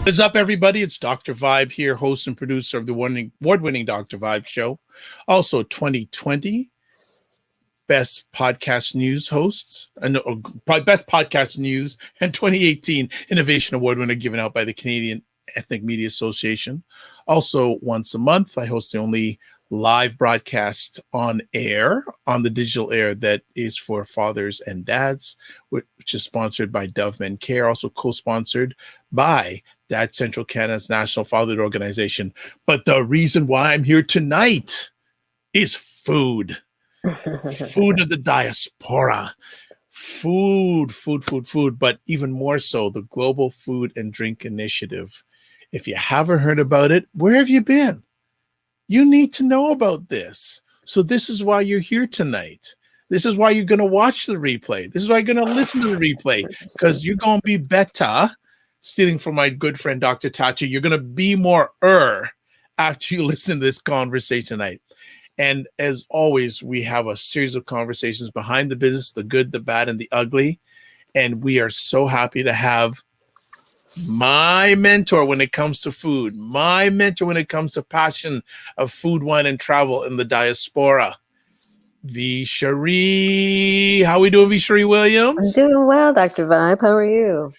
What is up, everybody? It's Dr. Vibe here, host and producer of the award-winning Dr. Vibe show. Also, 2020 Best Podcast News hosts, and Best Podcast News, and 2018 Innovation Award winner given out by the Canadian Ethnic Media Association. Also, once a month, I host the only live broadcast on air, on the digital air, that is for fathers and dads, which is sponsored by Dove Men Care, also co-sponsored by Dad Central Canada's National Fatherhood Organization. But the reason why I'm here tonight is food. Food of the diaspora. Food. But even more so, the Global Food and Drink Initiative. If you haven't heard about it, where have you been? You need to know about this. So this is why you're here tonight. This is why you're going to watch the replay. This is why you're going to listen to the replay, because you're going to be better, stealing from my good friend, Dr. Tachi. You're going to be more after you listen to this conversation tonight. And as always, we have a series of conversations behind the business, the good, the bad, and the ugly. And we are so happy to have my mentor when it comes to food, my mentor when it comes to passion of food, wine, and travel in the diaspora, Sheree. How we doing, Sheree Williams? I'm doing well, Dr. Vibe. How are you?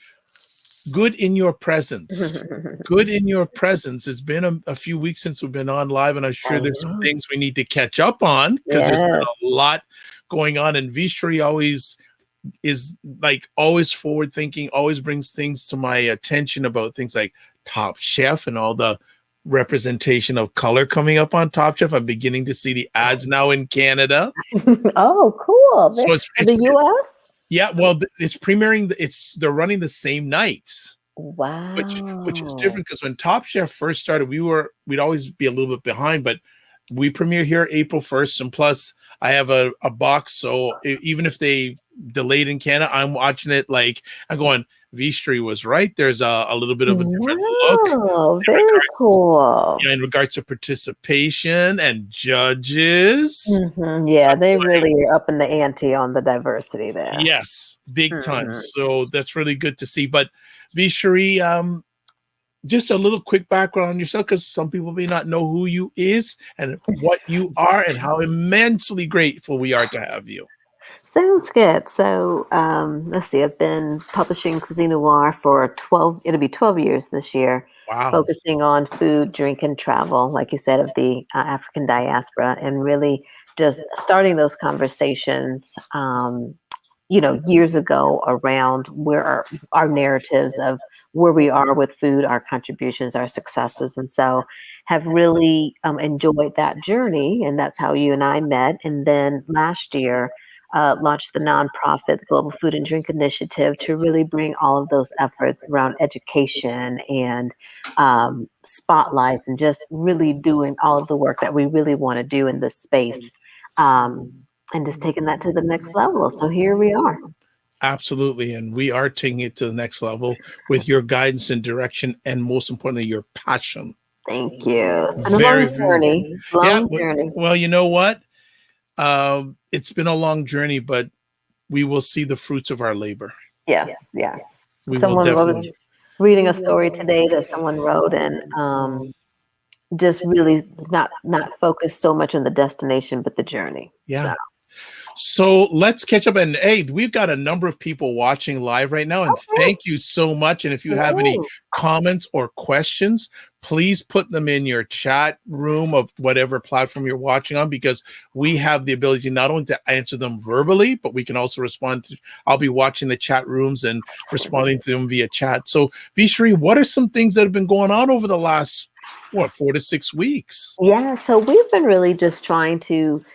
Good in your presence. Good in your presence. It's been a few weeks since we've been on live, and I'm sure there's some things we need to catch up on, because there's been a lot going on. And Sheree always is always forward thinking, always brings things to my attention about things like Top Chef and all the representation of color coming up on Top Chef. I'm beginning to see the ads now in Canada. Oh, cool. So it's the US? Yeah, well, it's premiering. They're running the same nights. Wow. Which is different, because when Top Chef first started, we'd always be a little bit behind, but we premiere here April 1st, and plus I have a box, so even if they delayed in Canada, I'm watching it. I'm going, Vistry was right. There's a little bit of a different look. Very cool. In regards to participation and judges. Mm-hmm. Yeah, they really are up in the ante on the diversity there. Yes, big time. So that's really good to see. But Vistry, just a little quick background on yourself, because some people may not know who you is and what you are, and how immensely grateful we are to have you. Sounds good. So let's see. I've been publishing Cuisine Noir for 12 years this year. Wow. Focusing on food, drink, and travel, like you said, of the African diaspora, and really just starting those conversations, years ago, around where our narratives of where we are with food, our contributions, our successes. And so have really enjoyed that journey. And that's how you and I met. And then last year, launched the nonprofit Global Food and Drink Initiative to really bring all of those efforts around education and spotlights, and just really doing all of the work that we really want to do in this space, and just taking that to the next level. So here we are. Absolutely. And we are taking it to the next level with your guidance and direction, and most importantly, your passion. Thank you. It's been a long journey. Journey. Well, you know what? It's been a long journey, but we will see the fruits of our labor. Yes. Someone was reading a story today that someone wrote, and just really is not focused so much on the destination, but the journey. Yeah. So let's catch up. And hey, we've got a number of people watching live right now, and thank you so much. And if you have any comments or questions, please put them in your chat room of whatever platform you're watching on, because we have the ability not only to answer them verbally, but we can also respond to. I'll be watching the chat rooms and responding to them via chat. So Sheree, what are some things that have been going on over the last 4 to 6 weeks? Yeah, so we've been really just trying to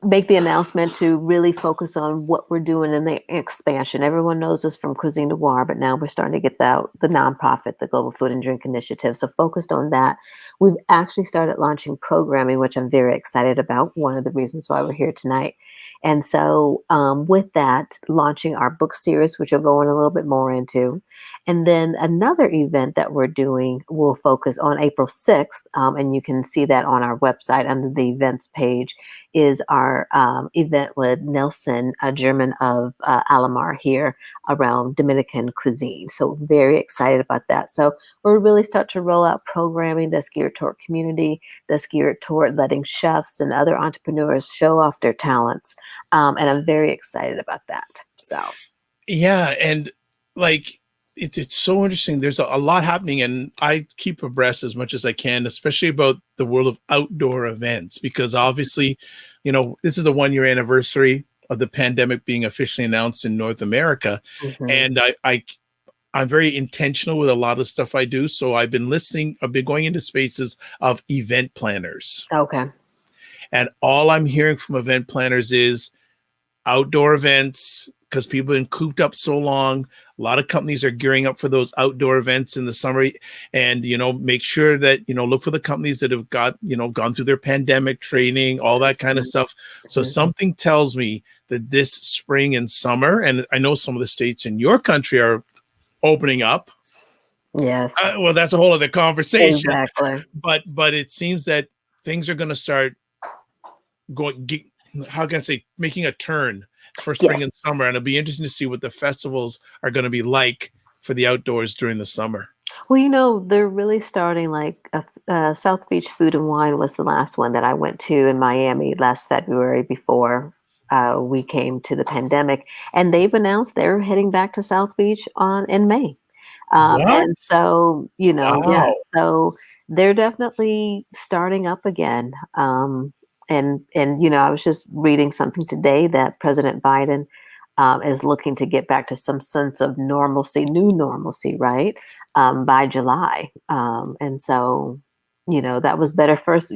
make the announcement to really focus on what we're doing in the expansion. Everyone knows us from Cuisine Noir, but now we're starting to get the nonprofit, the Global Food and Drink Initiative. So focused on that. We've actually started launching programming, which I'm very excited about. One of the reasons why we're here tonight. And so with that, launching our book series, which we'll go in a little bit more into. And then another event that we're doing will focus on April 6th, and you can see that on our website under the events page, is our event with Nelson, a German of Alamar here around Dominican cuisine. So very excited about that. So we'll really start to roll out programming that's geared toward community, that's geared toward letting chefs and other entrepreneurs show off their talents. And I'm very excited about that. So Yeah, and like it's so interesting. There's a lot happening, and I keep abreast as much as I can, especially about the world of outdoor events, because obviously, this is the 1 year anniversary of the pandemic being officially announced in North America, mhm. and I'm very intentional with a lot of stuff I do. So I've been going into spaces of event planners, Okay. and all I'm hearing from event planners is outdoor events, because people have been cooped up so long. A lot of companies are gearing up for those outdoor events in the summer, and make sure that look for the companies that have gone through their pandemic training, all that kind of stuff. So Mhm. something tells me that this spring and summer, and I know some of the states in your country are opening up. Yes, Well, that's a whole other conversation. exactly. But it seems that things are going to start going, how can I say, making a turn for spring Yes. and summer, and it'll be interesting to see what the festivals are going to be like for the outdoors during the summer. Well, they're really starting like South Beach Food and Wine was the last one that I went to in Miami last February before we came to the pandemic, and they've announced they're heading back to South Beach in May. What? And so, yeah, Wow. so they're definitely starting up again. And I was just reading something today that President Biden is looking to get back to some sense of normalcy, new normalcy, right? By July. And so, that was better first,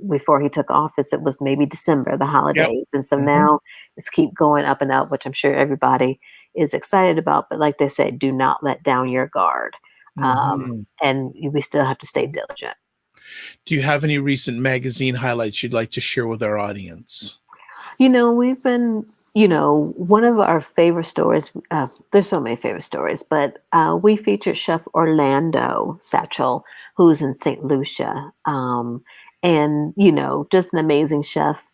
before he took office, it was maybe December, the Yep. holidays. And so Hmm. now it's keep going up and up, which I'm sure everybody is excited about. But like they said, do not let down your guard. Hmm. And we still have to stay diligent. Do you have any recent magazine highlights you'd like to share with our audience? We've been, one of our favorite stories, there's so many favorite stories, but we featured Chef Orlando Satchel, who's in St. Lucia. And, just an amazing chef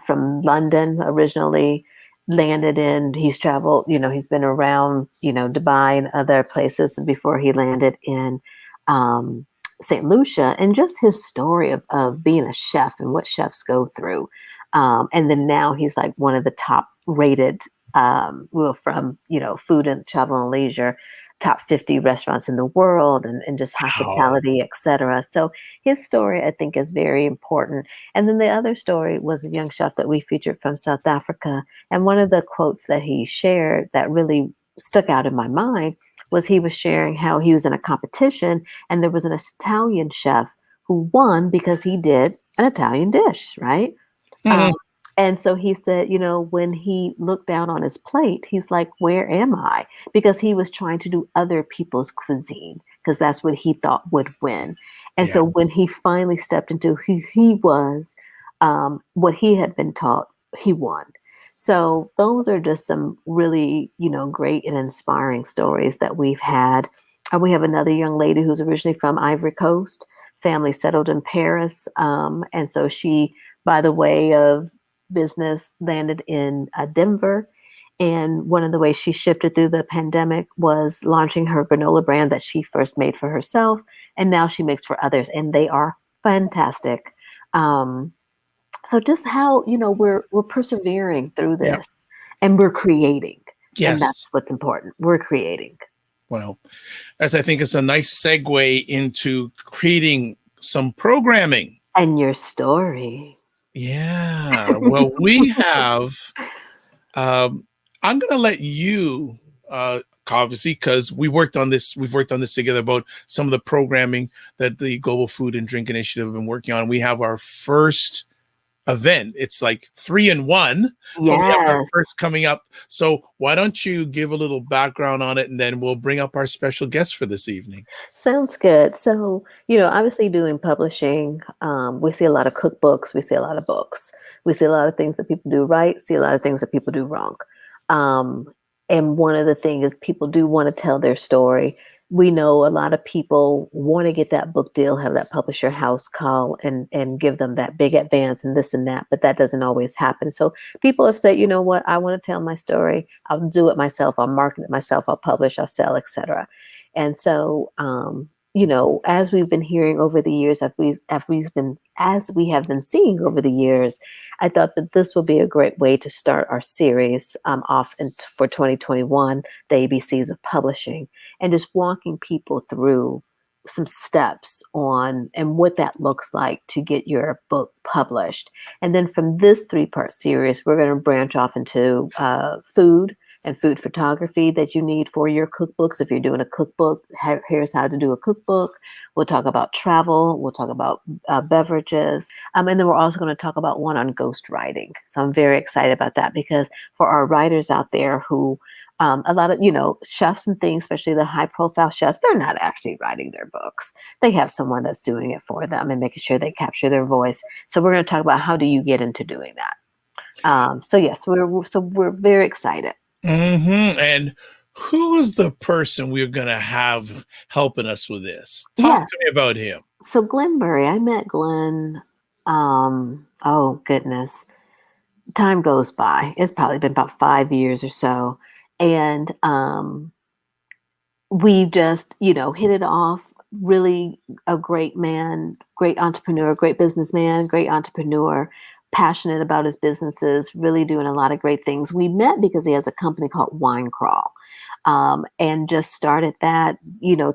from London originally, he's traveled, he's been around, Dubai and other places before he landed in St. Lucia, and just his story of being a chef and what chefs go through. And then now he's like one of the top rated, from, food and travel and leisure, top 50 restaurants in the world, and just Wow. hospitality, etc. So his story, I think, is very important. And then the other story was a young chef that we featured from South Africa. And one of the quotes that he shared that really stuck out in my mind was he was sharing how he was in a competition and there was an Italian chef who won because he did an Italian dish, right? Um, Mhm. and so he said, when he looked down on his plate, he's like, where am I? Because he was trying to do other people's cuisine because that's what he thought would win. And Yeah. so when he finally stepped into who he was, what he had been taught, he won. So those are just some really, great and inspiring stories that we've had. We have another young lady who's originally from Ivory Coast, family settled in Paris. And so she, by the way of business, landed in Denver. And one of the ways she shifted through the pandemic was launching her granola brand that she first made for herself. And now she makes for others, and they are fantastic. Um, so just how, we're persevering through Yep. this and we're creating. And that's Yes. what's important. We're creating. Well, as I think it's a nice segue into creating some programming. And your story. Yeah. Well, we have, um, I'm going to let you, obviously, because we've worked on this together about some of the programming that the Global Food and Drink Initiative have been working on. We have our first event. It's like 3 in 1, but we have our Yes. first coming up. So why don't you give a little background on it, and then we'll bring up our special guest for this evening. Sounds good. So, obviously doing publishing, we see a lot of cookbooks, we see a lot of books, we see a lot of things that people do right, see a lot of things that people do wrong. Um, and one of the things is people do want to tell their story. we know a lot of people want to get that book deal, have that publisher house call and give them that big advance and this and that, but that doesn't always happen. So people have said, you know what, I want to tell my story. I'll do it myself. I'll market it myself. I'll publish, I'll sell, etc. And so, as we've been hearing over the years, as we have been seeing over the years, I thought that this would be a great way to start our series off for 2021, the ABCs of publishing, and just walking people through some steps on and what that looks like to get your book published. And then from this 3-part series, we're going to branch off into food and food photography that you need for your cookbooks. If you're doing a cookbook, here's how to do a cookbook. We'll talk about travel. We'll talk about beverages. And then we're also going to talk about one on ghostwriting. So I'm very excited about that because for our writers out there who a lot of, chefs and things, especially the high profile chefs, they're not actually writing their books. They have someone that's doing it for them and making sure they capture their voice. So we're going to talk about how do you get into doing that. So yes, we're very excited. Mm-hmm. And who is the person we're going to have helping us with this? Talk to me about him. So Glenn Murray, I met Glenn, oh goodness, time goes by. It's probably been about 5 years or so. And we just, hit it off. Really a great man, great entrepreneur, great businessman, great entrepreneur, passionate about his businesses, really doing a lot of great things. We met because he has a company called Wine Crawl. And just started that,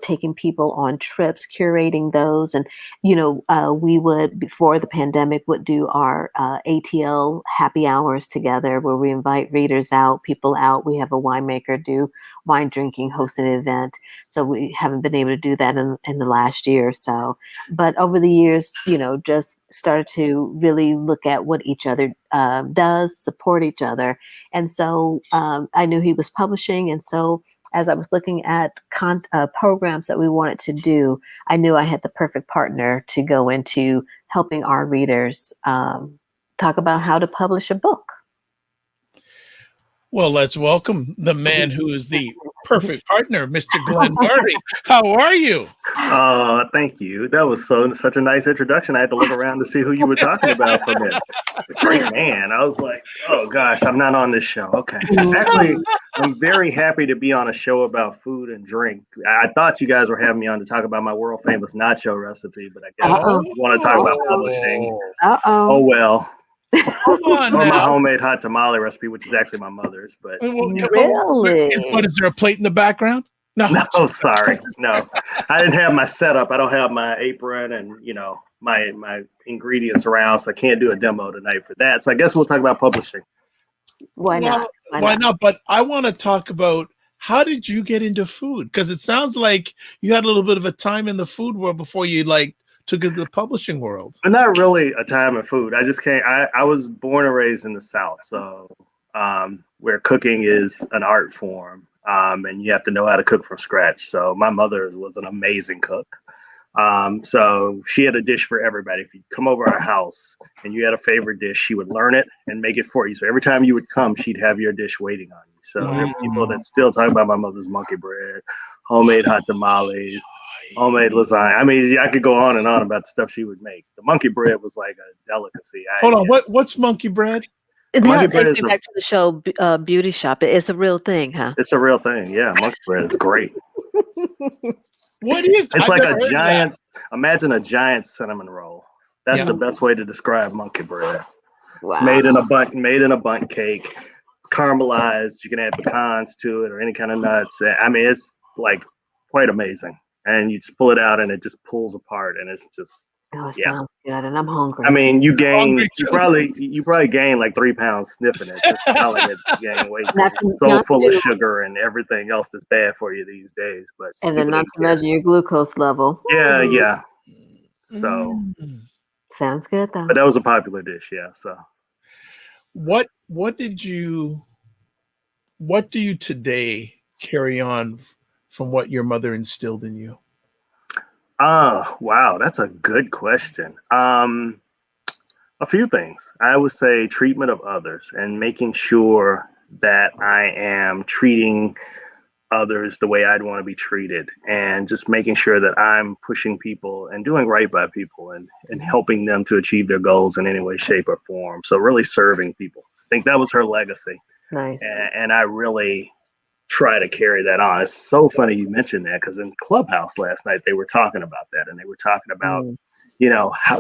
taking people on trips, curating those. And, we would, before the pandemic, would do our ATL happy hours together where we invite readers out, people out. We have a winemaker do wine drinking, host an event. So we haven't been able to do that in the last year or so. But over the years, just started to really look at what each other does, support each other. And so I knew he was publishing. And so as I was looking at programs that we wanted to do, I knew I had the perfect partner to go into helping our readers talk about how to publish a book. Well, let's welcome the man who is the perfect partner, Mr. Glenn Murray. How are you? Thank you. That was such a nice introduction. I had to look around to see who you were talking about for a minute. Great man. I was like, oh gosh, I'm not on this show. Okay. Actually, I'm very happy to be on a show about food and drink. I thought you guys were having me on to talk about my world famous nacho recipe, but I guess you want to talk about publishing. Oh well. Or my homemade hot tamale recipe, which is actually my mother's. But really, is there a plate in the background? No, sorry, no. I didn't have my setup. I don't have my apron and my ingredients around, so I can't do a demo tonight for that. So I guess we'll talk about publishing. Why not? Why not? But I want to talk about how did you get into food? Because it sounds like you had a little bit of a time in the food world before you took it to the publishing world. Not really a time in food. I just can't. I was born and raised in the South, so where cooking is an art form, and you have to know how to cook from scratch. So my mother was an amazing cook. So she had a dish for everybody. If you come over our house and you had a favorite dish, she would learn it and make it for you. So every time you would come, she'd have your dish waiting on you. So there are people that still talk about my mother's monkey bread, homemade hot tamales, homemade lasagna. I mean, I could go on and on about the stuff she would make. The monkey bread was like a delicacy. Hold on, what's monkey bread? That takes me back to the show Beauty Shop. It's a real thing, huh? It's a real thing. Yeah, monkey bread is great. What is? It's like a giant. Imagine a giant cinnamon roll. That's the best way to describe monkey bread. Wow. It's made in a bundt cake. It's caramelized. You can add pecans to it or any kind of nuts. I mean, it's like quite amazing. And you just pull it out and it just pulls apart, and it's just. Oh, it sounds good, and I'm hungry. I mean, you probably gain like 3 pounds sniffing it, just smelling it. You gain weight. It's so full of sugar and everything else that's bad for you these days. But and then not to mention your glucose level. Yeah. So sounds good though. But that was a popular dish, yeah. So what do you today carry on from what your mother instilled in you? Wow, that's a good question. A few things. I would say treatment of others and making sure that I am treating others the way I'd want to be treated, and just making sure that I'm pushing people and doing right by people and helping them to achieve their goals in any way, shape, or form. So really serving people. I think that was her legacy. Nice. And I really try to carry that on. It's so funny you mentioned that, because in Clubhouse last night, they were talking about that, and they were talking about,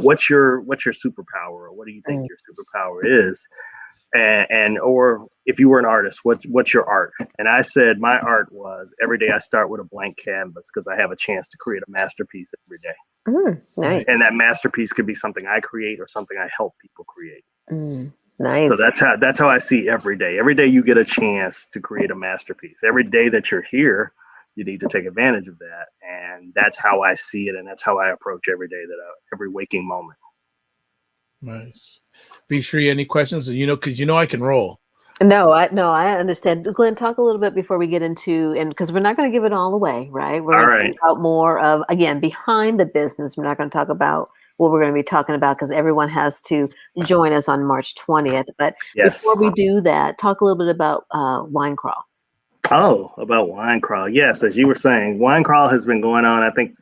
what's your superpower, or what do you think your superpower is? And or if you were an artist, what's your art? And I said my art was every day I start with a blank canvas, because I have a chance to create a masterpiece every day. Nice. And that masterpiece could be something I create or something I help people create. Nice. So that's how I see every day. Every day you get a chance to create a masterpiece. Every day that you're here, you need to take advantage of that. And that's how I see it. And that's how I approach every day, every waking moment. Nice. Sheree, any questions? Because I can roll. No, I understand. Glenn, talk a little bit before we get into, and because we're not going to give it all away, right? We're going to talk about more of, again, behind the business. We're not going to talk about what we're going to be talking about, because everyone has to join us on March 20th. But before we do that, talk a little bit about Wine Crawl. Oh, about Wine Crawl. Yes, as you were saying, Wine Crawl has been going on, I think,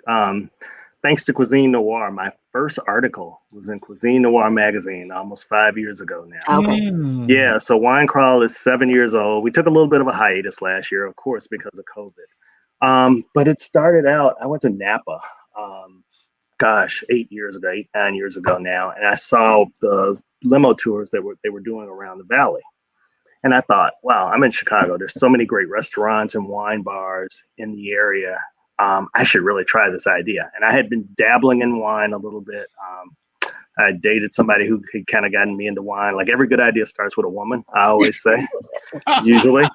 thanks to Cuisine Noir. My first article was in Cuisine Noir Magazine almost 5 years ago now. Okay. Yeah, so Wine Crawl is 7 years old. We took a little bit of a hiatus last year, of course, because of COVID. But it started out, I went to Napa, 8 years ago, 9 years ago now, and I saw the limo tours that they were doing around the valley. And I thought, wow, I'm in Chicago. There's so many great restaurants and wine bars in the area. I should really try this idea. And I had been dabbling in wine a little bit. I dated somebody who had kind of gotten me into wine. Like every good idea starts with a woman, I always say. Usually,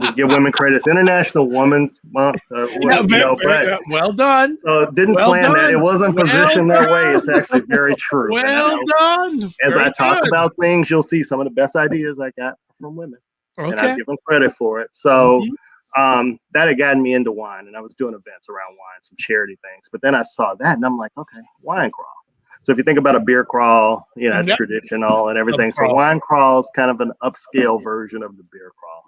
just give women credit. It's International Women's Month. Well done. Didn't plan that. It wasn't positioned that way. It's actually very true. Well done. As I talk about things, you'll see some of the best ideas I got from women. Okay. And I give them credit for it. So that had gotten me into wine, and I was doing events around wine, some charity things. But then I saw that, and I'm like, okay, Wine Crawl. So if you think about a beer crawl, it's traditional and everything. So Wine Crawl is kind of an upscale version of the beer crawl.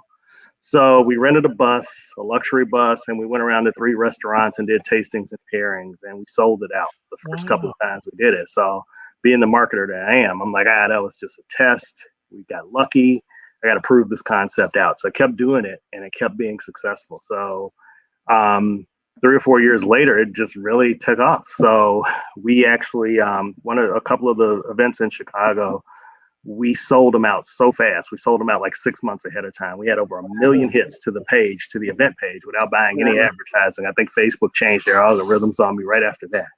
So we rented a luxury bus, and we went around to 3 restaurants and did tastings and pairings, and we sold it out the first couple of times we did it. So being the marketer that I am, I'm like, that was just a test. We got lucky. I got to prove this concept out. So I kept doing it, and it kept being successful. So 3 or 4 years later, it just really took off. So we actually, a couple of the events in Chicago, we sold them out so fast. We sold them out like 6 months ahead of time. We had over 1 million hits to the event page without buying any advertising. I think Facebook changed their algorithms on me right after that.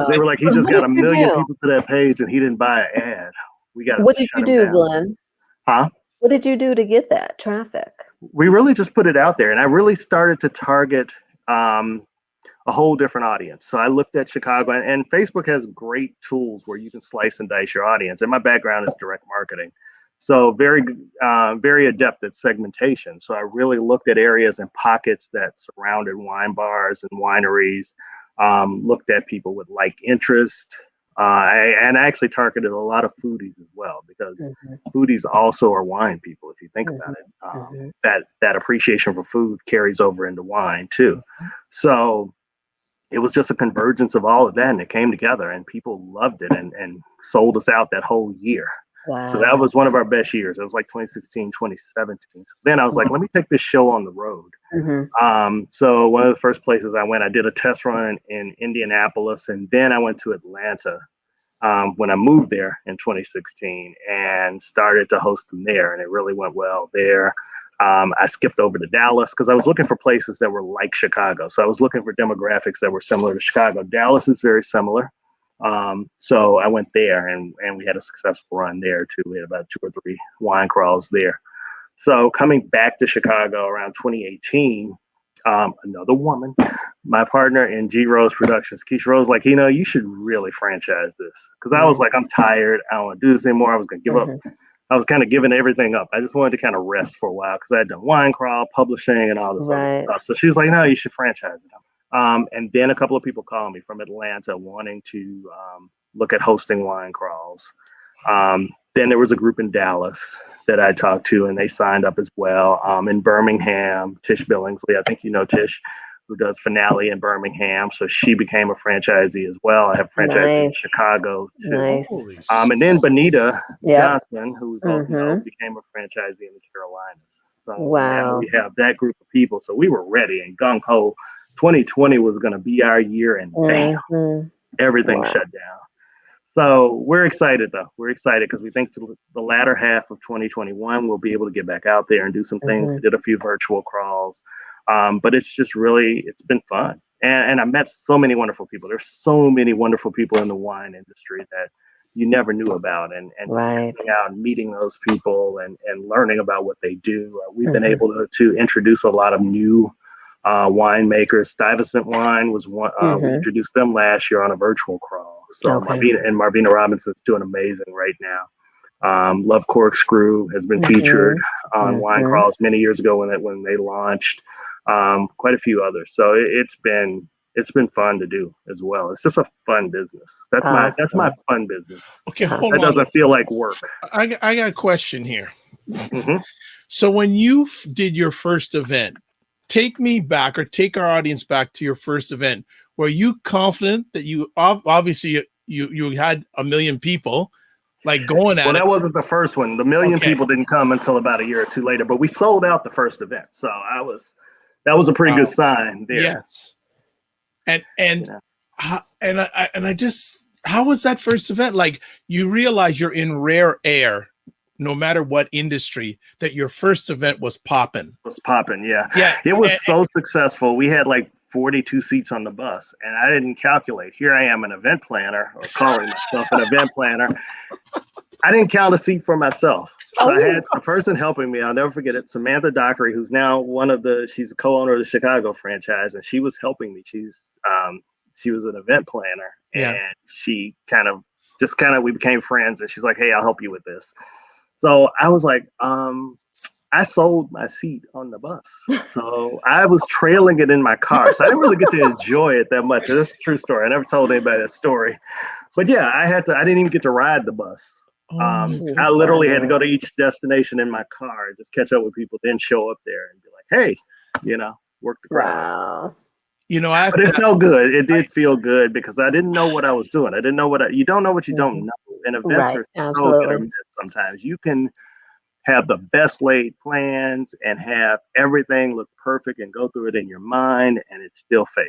They were like, he just got 1 million people to that page and he didn't buy an ad. We got. What did you do, Glenn? Huh? What did you do to get that traffic? We really just put it out there, and I really started to target a whole different audience. So I looked at Chicago, and Facebook has great tools where you can slice and dice your audience. And my background is direct marketing. So very adept at segmentation. So I really looked at areas and pockets that surrounded wine bars and wineries, looked at people with like interest. I actually targeted a lot of foodies as well, because foodies also are wine people. If you think about it, that appreciation for food carries over into wine too. So it was just a convergence of all of that, and it came together, and people loved it and sold us out that whole year. Wow. So that was one of our best years. It was like 2016, 2017. So then I was like, let me take this show on the road. So one of the first places I went, I did a test run in Indianapolis, and then I went to Atlanta when I moved there in 2016 and started to host them there, and it really went well there. I skipped over to Dallas because I was looking for places that were like Chicago. So I was looking for demographics that were similar to Chicago. Dallas is very similar. So I went there, and we had a successful run there too. We had about 2 or 3 wine crawls there. So coming back to Chicago around 2018, another woman, my partner in G Rose Productions, Keisha Rose, like, you should really franchise this. Because I was like, I'm tired. I don't want to do this anymore. I was going to give up. I was kind of giving everything up. I just wanted to kind of rest for a while because I had done Wine Crawl, publishing, and all this other stuff. So she was like, no, you should franchise it. And then a couple of people called me from Atlanta wanting to look at hosting wine crawls. Then there was a group in Dallas that I talked to, and they signed up as well. In Birmingham, Tish Billingsley, I think you know Tish, who does Finale in Birmingham. So she became a franchisee as well. I have franchisee in Chicago too. Nice. And then Bonita Yep. Johnson, who we both know, became a franchisee in the Carolinas. So now Wow. we have that group of people. So we were ready and gung ho. 2020 was going to be our year, and bam, everything shut down. So we're excited though. We're excited because we think to the latter half of 2021, we'll be able to get back out there and do some things. We did a few virtual crawls, but it's just really, it's been fun. And I met so many wonderful people. There's so many wonderful people in the wine industry that you never knew about, and just coming out and meeting those people and learning about what they do. We've been able to introduce a lot of new winemakers. Stuyvesant Wine was one. We introduced them last year on a virtual crawl. So Marvina Robinson's doing amazing right now. Love Corkscrew has been featured on wine crawls many years ago when they launched. Quite a few others. So it's been fun to do as well. It's just a fun business. That's my fun business. Okay, hold on. That doesn't feel like work. I got a question here. So when you did your first event, take me back, or take our audience back to your first event. Were you confident that you obviously you had 1 million people like going at it? Well, that wasn't the first one. The 1 million people didn't come until about a year or two later, but we sold out the first event. So that was a pretty good sign there. Yes. I just, how was that first event? Like, you realize you're in rare air, no matter what industry, that your first event was popping. Yeah. It was so successful. We had like 42 seats on the bus, and I didn't calculate. Here I am, an event planner, or calling myself an event planner. I didn't count a seat for myself. So I had a person helping me. I'll never forget it. Samantha Dockery, who's now she's a co-owner of the Chicago franchise, and she was helping me. She was an event planner, and she we became friends, and she's like, "Hey, I'll help you with this." So I was like, I sold my seat on the bus. So I was trailing it in my car. So I didn't really get to enjoy it that much. That's a true story. I never told anybody that story. But yeah, I didn't even get to ride the bus. I literally had to go to each destination in my car, just catch up with people, then show up there and be like, hey, work the crowd. Wow. But it felt good. It did feel good because I didn't know what I was doing. I didn't know you don't know what you don't know. And events are so hit or miss sometimes. You can have the best laid plans and have everything look perfect and go through it in your mind, and it still fail.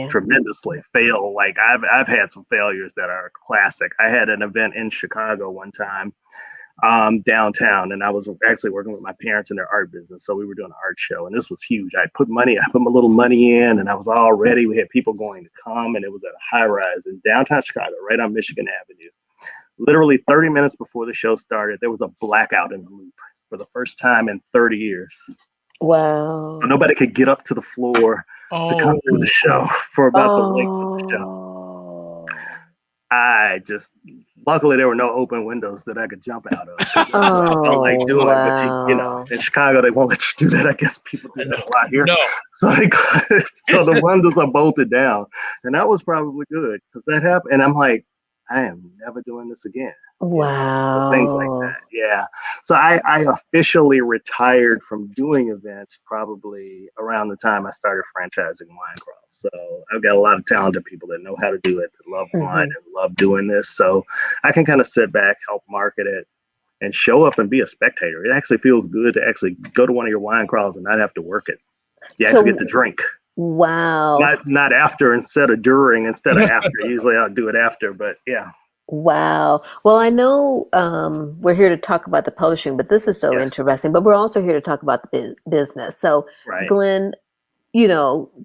Tremendously fail. Like I've had some failures that are classic. I had an event in Chicago one time, downtown, and I was actually working with my parents in their art business. So we were doing an art show, and this was huge. I put my little money in, and I was all ready. We had people going to come, and it was at a high rise in downtown Chicago, right on Michigan Avenue. Literally 30 minutes before the show started, there was a blackout in the loop for the first time in 30 years. Wow. So nobody could get up to the floor to come to the show for about the length of the show. Luckily there were no open windows that I could jump out of. I felt like doing it, but in Chicago they won't let you do that. I guess people do that a lot here. No. So the windows are bolted down, and that was probably good because that happened. And I'm like, I am never doing this again. Wow. Things like that. Yeah. So I officially retired from doing events probably around the time I started franchising wine crawls. So I've got a lot of talented people that know how to do it, that love wine and love doing this. So I can kind of sit back, help market it, and show up and be a spectator. It actually feels good to actually go to one of your wine crawls and not have to work it. You actually get to drink. Wow. Not after instead of during instead of after. Usually I'll do it after, but yeah. Wow. Well, I know we're here to talk about the publishing, but this is so interesting. But we're also here to talk about the business. So, Glenn,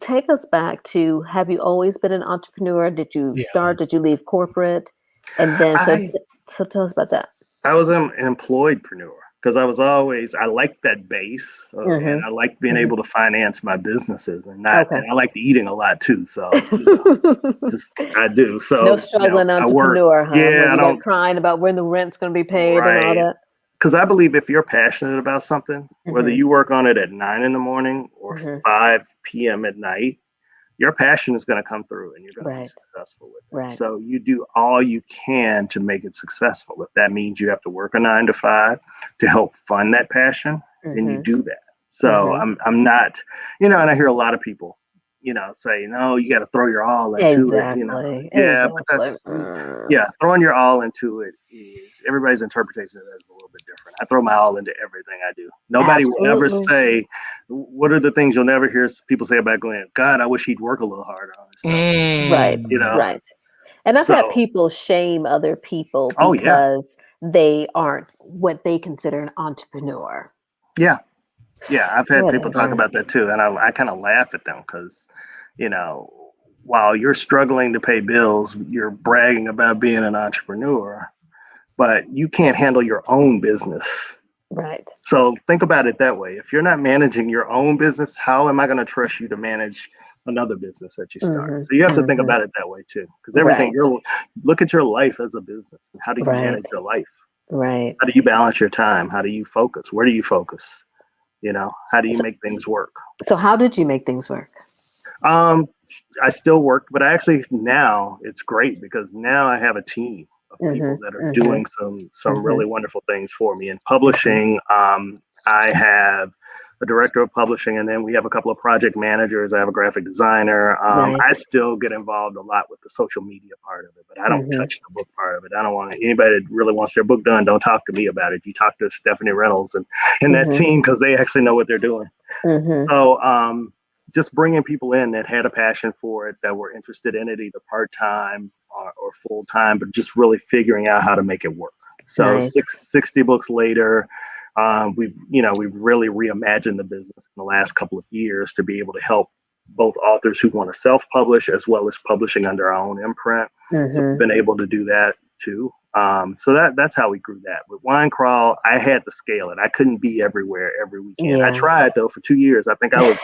take us back to, have you always been an entrepreneur? Did you did you leave corporate? And then, so tell us about that. I was an employedpreneur. Because I liked that base, and I liked being able to finance my businesses, and I liked eating a lot too. So I do. So no struggling entrepreneur, huh? Yeah, I don't crying about when the rent's going to be paid and all that. Because I believe if you're passionate about something, whether you work on it at 9 a.m. or 5 p.m. at night, your passion is going to come through and you're going to be Right. successful with it. Right. So you do all you can to make it successful. If that means you have to work a 9 to 5 to help fund that passion, then you do that. So I'm not, and I hear a lot of people, say, no, you got to throw your all into it, Exactly. Yeah, but Exactly. that's, throwing your all into it is, everybody's interpretation of that is a little bit different. I throw my all into everything I do. Nobody will ever say, what are the things you'll never hear people say about Glenn? God, I wish he'd work a little harder on his stuff. Right. Right. And I've had people shame other people because they aren't what they consider an entrepreneur. Yeah. Yeah, I've had people talk about that too, and I kind of laugh at them because, while you're struggling to pay bills, you're bragging about being an entrepreneur, but you can't handle your own business. Right. So think about it that way. If you're not managing your own business, how am I going to trust you to manage another business that you start? So you have to think about it that way too, because everything look at your life as a business. And how do you manage your life? Right. How do you balance your time? How do you focus? Where do you focus? How do you make things work? So how did you make things work? I still work, but now it's great because now I have a team of people that are doing some really wonderful things for me. In publishing, I have a director of publishing, and then we have a couple of project managers. I have a graphic designer. I still get involved a lot with the social media part of it, but I don't touch the book part of it. I don't want anybody that really wants their book done. Don't talk to me about it. You talk to Stephanie Reynolds and that team, because they actually know what they're doing. So just bringing people in that had a passion for it, that were interested in it, either part-time or full-time, but just really figuring out how to make it work. So 60 books later, we've really reimagined the business in the last couple of years to be able to help both authors who want to self-publish as well as publishing under our own imprint. So we've been able to do that too. So that's how we grew that. With Wine Crawl, I had to scale it. I couldn't be everywhere every weekend. I tried though for 2 years. I think I was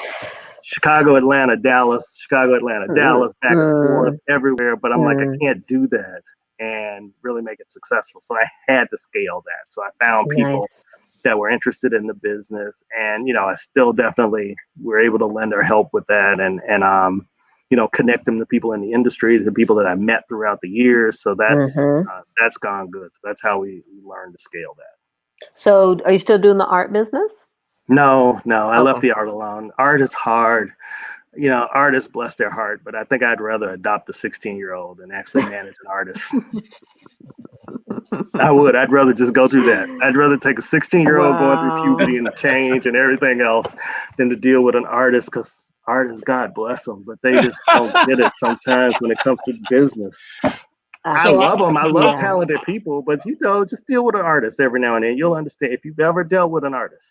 Chicago, Atlanta, Dallas, back and forth everywhere. But I'm like, I can't do that and really make it successful. So I had to scale that. So I found people that were interested in the business, and I still definitely were able to lend our help with that, and connect them to people in the industry, to people that I met throughout the years. So that's gone good. So that's how we learned to scale that. So are you still doing the art business? No, I left the art alone. Art is hard. Artists bless their heart, but I think I'd rather adopt a 16-year-old than actually manage an artist. I would. I'd rather just go through that. I'd rather take a 16-year-old going through puberty and the change and everything else than to deal with an artist, because artists, God bless them, but they just don't get it sometimes when it comes to business. I love them. I love talented people, but just deal with an artist every now and then. You'll understand if you've ever dealt with an artist.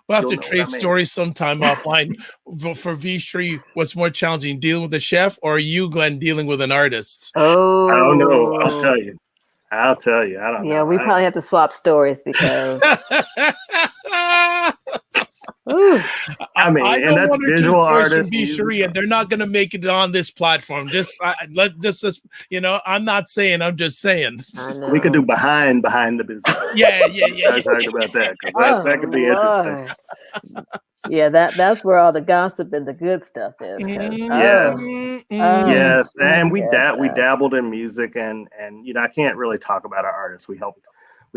We'll have to trade stories sometime offline. For V3, what's more challenging, dealing with a chef, or you, Glenn, dealing with an artist? Oh, I don't know. I'll tell you. I don't know. Yeah, we probably have to swap stories because. I mean, and that's visual artists, Sheree, and they're not going to make it on this platform. I'm not saying. I'm just saying. We could do behind the business. Yeah. I talked about that because that could be interesting. Yeah, that's where all the gossip and the good stuff is. Yes, and we dabbled in music, and I can't really talk about our artists. We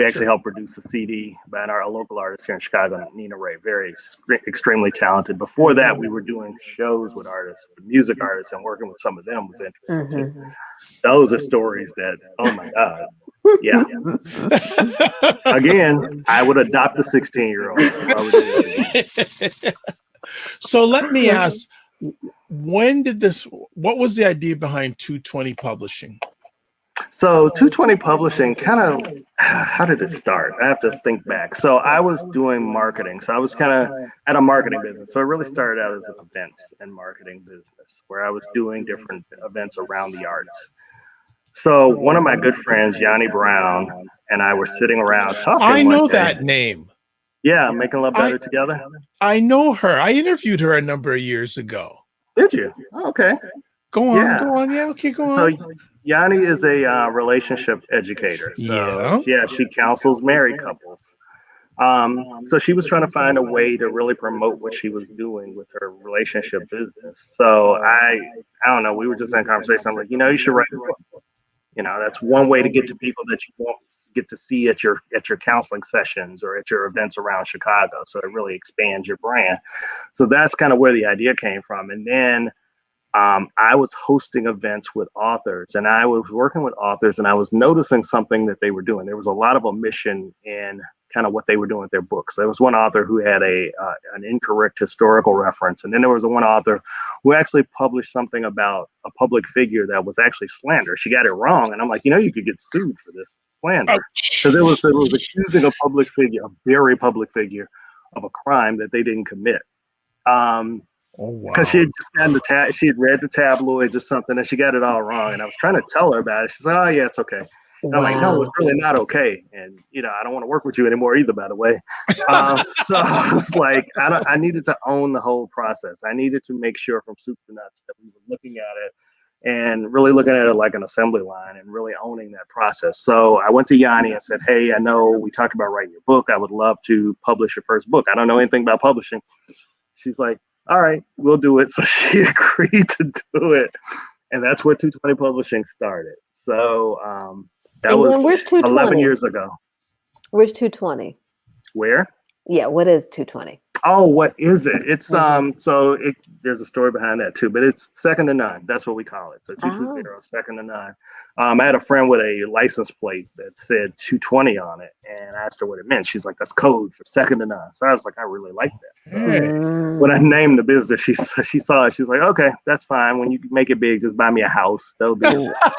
actually helped produce a CD by our local artist here in Chicago, Nina Ray, very extremely talented. Before that, we were doing shows with artists, with music artists, and working with some of them was interesting too. Those are stories that, oh my God. Yeah. Again, I would adopt a 16-year-old. So let me ask, what was the idea behind 220 Publishing? So 220 Publishing how did it start? I have to think back. So I was doing marketing. So I was kind of at a marketing business. So it really started out as an events and marketing business where I was doing different events around the arts. So one of my good friends, Yanni Brown, and I were sitting around talking. I know that name. Yeah, Making Love Better Together. I know her. I interviewed her a number of years ago. Did you? Oh, okay. Go on. Yeah, okay, go on. So Yanni is a relationship educator. So, she counsels married couples. So she was trying to find a way to really promote what she was doing with her relationship business. So I don't know. We were just in conversation. I'm like, you should write a book. That's one way to get to people that you won't get to see at your counseling sessions or at your events around Chicago. So it really expands your brand. So that's kind of where the idea came from. And then I was hosting events with authors, and I was working with authors, and I was noticing something that they were doing. There was a lot of omission in kind of what they were doing with their books. There was one author who had an incorrect historical reference, and then there was one author who actually published something about a public figure that was actually slander. She got it wrong, and I'm like, you could get sued for this slander, because it was accusing a public figure, a very public figure, of a crime that they didn't commit. Oh, wow. Because she had just gotten she had read the tabloids or something, and she got it all wrong. And I was trying to tell her about it. She's like, "Oh yeah, it's okay." And I'm like, "No, it's really not okay." And I don't want to work with you anymore either, by the way. So I was like, I needed to own the whole process. I needed to make sure from soup to nuts that we were looking at it and really looking at it like an assembly line and really owning that process. So I went to Yanni and said, "Hey, I know we talked about writing your book. I would love to publish your first book. I don't know anything about publishing." She's like, "All right, we'll do it." So she agreed to do it. And that's where 220 Publishing started. So that was 11 years ago. Where's 220? Where? Yeah, what is 220? Oh, what is it? It's there's a story behind that too, but it's second to none. That's what we call it. So 220, second to none. I had a friend with a license plate that said 220 on it, and I asked her what it meant. She's like, "That's code for second to none." So I was like, I really like that. So when I named the business, she saw it. She's like, "Okay, that's fine. When you make it big, just buy me a house. That'll be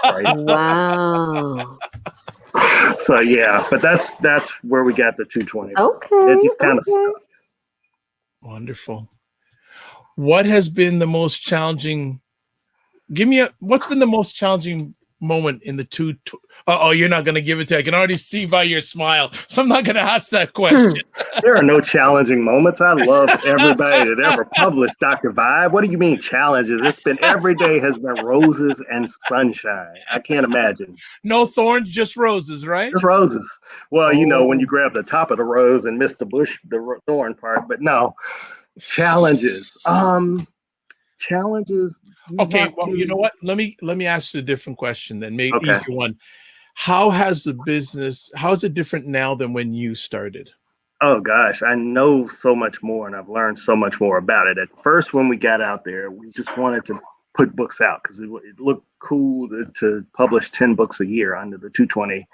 price." Wow. So yeah, but that's where we got the 220. Okay. It just kind of stuck. Wonderful. What has been the most challenging? What's been the most challenging moment in the you're not going to give it to. I can already see by your smile. So I'm not going to ask that question. There are no challenging moments. I love everybody that ever published Dr. Vibe. What do you mean challenges? It's been every day has been roses and sunshine. I can't imagine. No thorns, just roses, right? Just roses. Well, when you grab the top of the rose and miss the bush, the thorn part, but no. Challenges. Challenges. Okay, well, you know what? Let me ask you a different question then. Maybe easier one. How is it different now than when you started? Oh gosh, I know so much more and I've learned so much more about it. At first, when we got out there, we just wanted to put books out because it looked cool to publish 10 books a year under the 220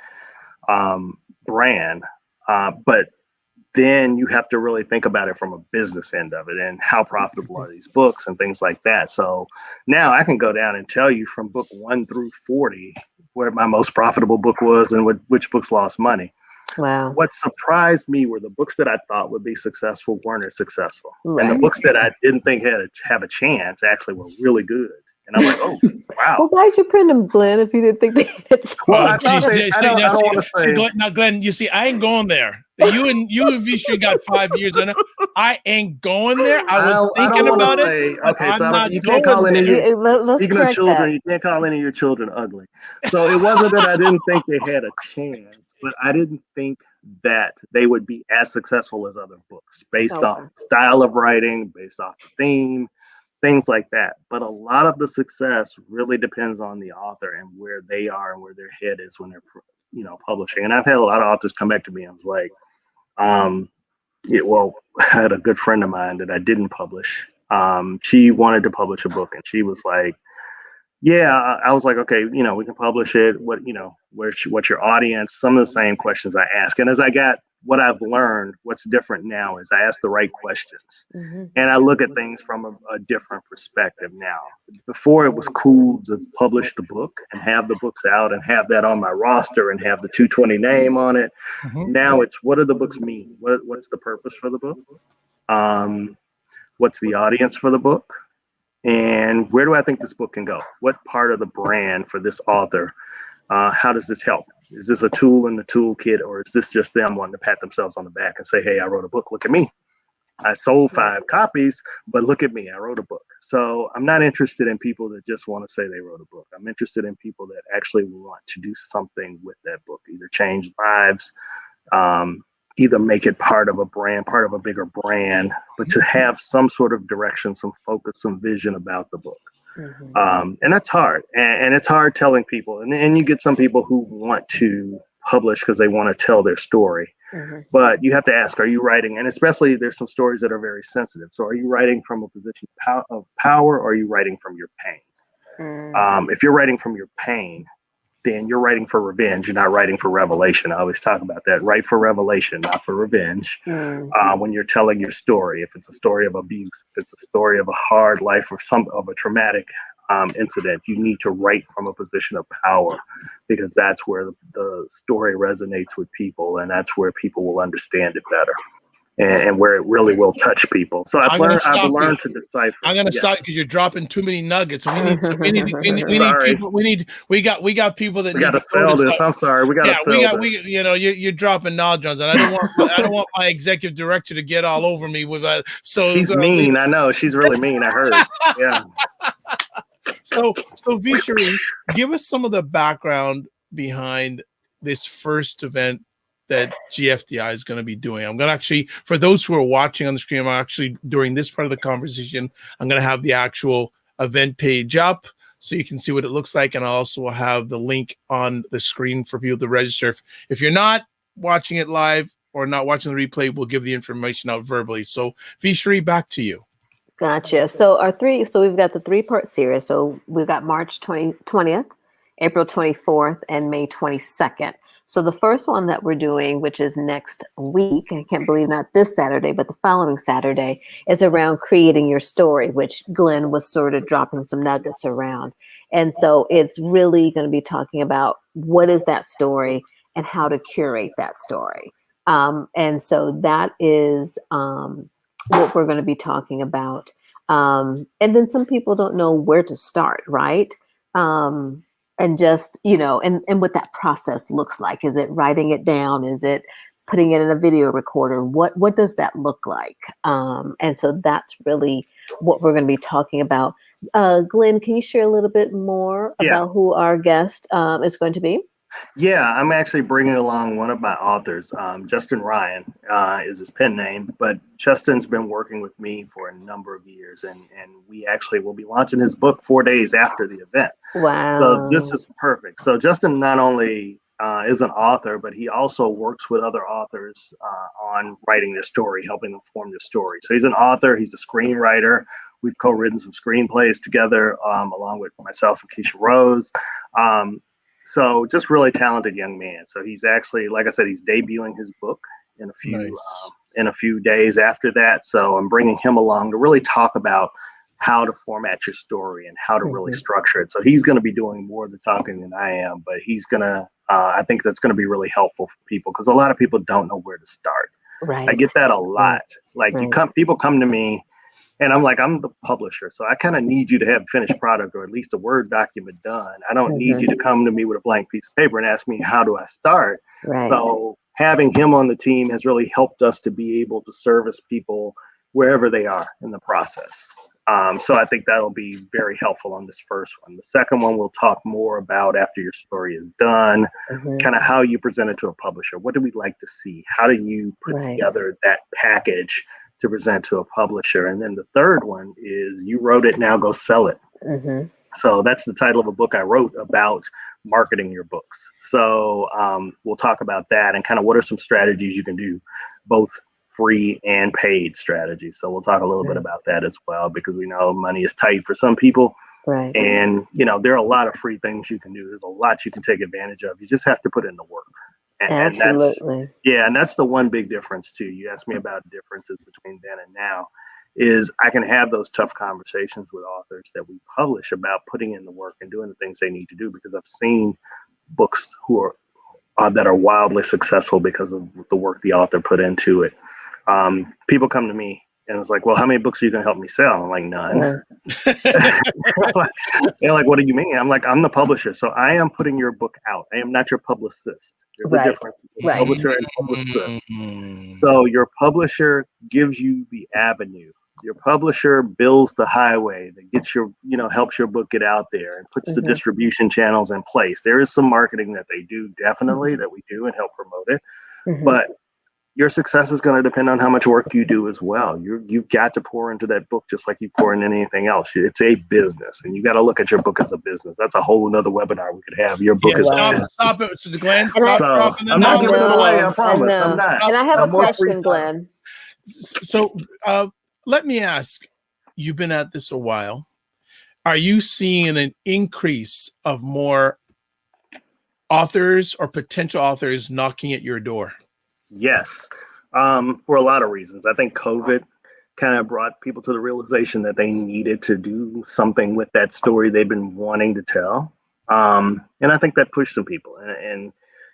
brand. But then you have to really think about it from a business end of it and how profitable are these books and things like that. So now I can go down and tell you from book 1 through 40 where my most profitable book was and which books lost money. Wow. What surprised me were the books that I thought would be successful weren't as successful. Right. And the books that I didn't think have a chance actually were really good. And I'm like, oh, wow. Well, why'd you print them, Glenn, if you didn't think they had a chance? Well, I don't want to say. Now, Glenn, you see, I ain't going there. You and Vishu got 5 years on it. I ain't going there. I was thinking about it. Okay, so you can't call any speaking of children, you can't call any of your children ugly. So it wasn't that I didn't think they had a chance, but I didn't think that they would be as successful as other books based off style of writing, based off the theme, things like that. But a lot of the success really depends on the author and where they are and where their head is when they're publishing. And I've had a lot of authors come back to me and was like, I had a good friend of mine that I didn't publish. She wanted to publish a book and she was like, yeah, I was like, okay, we can publish it. What's your audience? Some of the same questions I ask. And as I got what I've learned, what's different now is I ask the right questions and I look at things from a different perspective now. Before it was cool to publish the book and have the books out and have that on my roster and have the 220 name on it. Now it's, what do the books mean? What's the purpose for the book? What's the audience for the book? And where do I think this book can go? What part of the brand for this author? How does this help? Is this a tool in the toolkit, or is this just them wanting to pat themselves on the back and say, hey, I wrote a book, look at me. I sold 5 copies, but look at me, I wrote a book. So I'm not interested in people that just want to say they wrote a book. I'm interested in people that actually want to do something with that book, either change lives, either make it part of a brand, part of a bigger brand, but to have some sort of direction, some focus, some vision about the book. And that's hard. And it's hard telling people. And you get some people who want to publish because they want to tell their story. But you have to ask, are you writing? And especially there's some stories that are very sensitive. So are you writing from a position of power, or are you writing from your pain? If you're writing from your pain, then you're writing for revenge. You're not writing for revelation. I always talk about that. Write for revelation, not for revenge. When you're telling your story, if it's a story of abuse, if it's a story of a hard life or of a traumatic incident, you need to write from a position of power, because that's where the story resonates with people, and that's where people will understand it better. And where it really will touch people. So I've learned to decipher. I'm gonna stop because you're dropping too many nuggets. We need people. We got people that we got to sell this. I'm sorry. We got to sell this. You're dropping knowledge on that. I don't want my executive director to get all over me with so she's mean. I know she's really mean. I heard. Yeah. So Sheree, give us some of the background behind this first event that GFDI is going to be doing. I'm going to actually, for those who are watching on the screen, I'm actually, during this part of the conversation, I'm going to have the actual event page up so you can see what it looks like. And I also will have the link on the screen for people to register. If you're not watching it live or not watching the replay, we'll give the information out verbally. So Sheree, back to you. Gotcha. So we've got the 3-part series. So we've got March 20th, April 24th, and May 22nd. So the first one that we're doing, which is next week, I can't believe not this Saturday, but the following Saturday, is around creating your story, which Glenn was sort of dropping some nuggets around. And so it's really going to be talking about what is that story and how to curate that story. And so that is what we're going to be talking about. And then some people don't know where to start, right? And just, and what that process looks like. Is it writing it down? Is it putting it in a video recorder? What does that look like? And so that's really what we're going to be talking about. Glenn, can you share a little bit more about who our guest is going to be? Yeah, I'm actually bringing along one of my authors. Justin Ryan is his pen name, but Justin's been working with me for a number of years, and we actually will be launching his book 4 days after the event. Wow. So this is perfect. So Justin not only is an author, but he also works with other authors on writing their story, helping them form their story. So he's an author, he's a screenwriter. We've co-written some screenplays together, along with myself and Keisha Rose. So just really talented young man. So he's actually, like I said, he's debuting his book in a few days after that. So I'm bringing him along to really talk about how to format your story and how to really structure it. So he's going to be doing more of the talking than I am, but he's going to, I think that's going to be really helpful for people, because a lot of people don't know where to start. Right. I get that a lot. Like people come to me, and I'm like, I'm the publisher, so I kind of need you to have a finished product, or at least a Word document done. I don't need you to come to me with a blank piece of paper and ask me, how do I start? Right. So having him on the team has really helped us to be able to service people wherever they are in the process. So I think that'll be very helpful on this first one. The second one we'll talk more about after your story is done, kind of how you present it to a publisher. What do we like to see? How do you put together that package to present to a publisher? And then the third one is, you wrote it, now go sell it. So that's the title of a book I wrote about marketing your books. So we'll talk about that and kind of what are some strategies you can do, both free and paid strategies. So we'll talk a little bit about that as well, because we know money is tight for some people. Right. And, there are a lot of free things you can do. There's a lot you can take advantage of. You just have to put in the work. Absolutely. And that's the one big difference too. You asked me about differences between then and now, is I can have those tough conversations with authors that we publish about putting in the work and doing the things they need to do, because I've seen books that are wildly successful because of the work the author put into it. People come to me and it's like, well, how many books are you going to help me sell? I'm like, none. They're like, what do you mean? I'm like, I'm the publisher. So I am putting your book out. I am not your publicist. There's a difference between publisher and publicist. So your publisher gives you the avenue. Your publisher builds the highway that gets your, helps your book get out there and puts the distribution channels in place. There is some marketing that they do, definitely, that we do and help promote it. But your success is going to depend on how much work you do as well. You've got to pour into that book just like you pour into anything else. It's a business, and you got to look at your book as a business. That's a whole nother webinar we could have. Your book is a business. Stop it, Glenn. So I'm not giving it away. I promise. I'm not. And I have I'm a question, Glenn. So let me ask. You've been at this a while. Are you seeing an increase of more authors or potential authors knocking at your door? Yes, for a lot of reasons. I think COVID kind of brought people to the realization that they needed to do something with that story they've been wanting to tell. And I think that pushed some people. And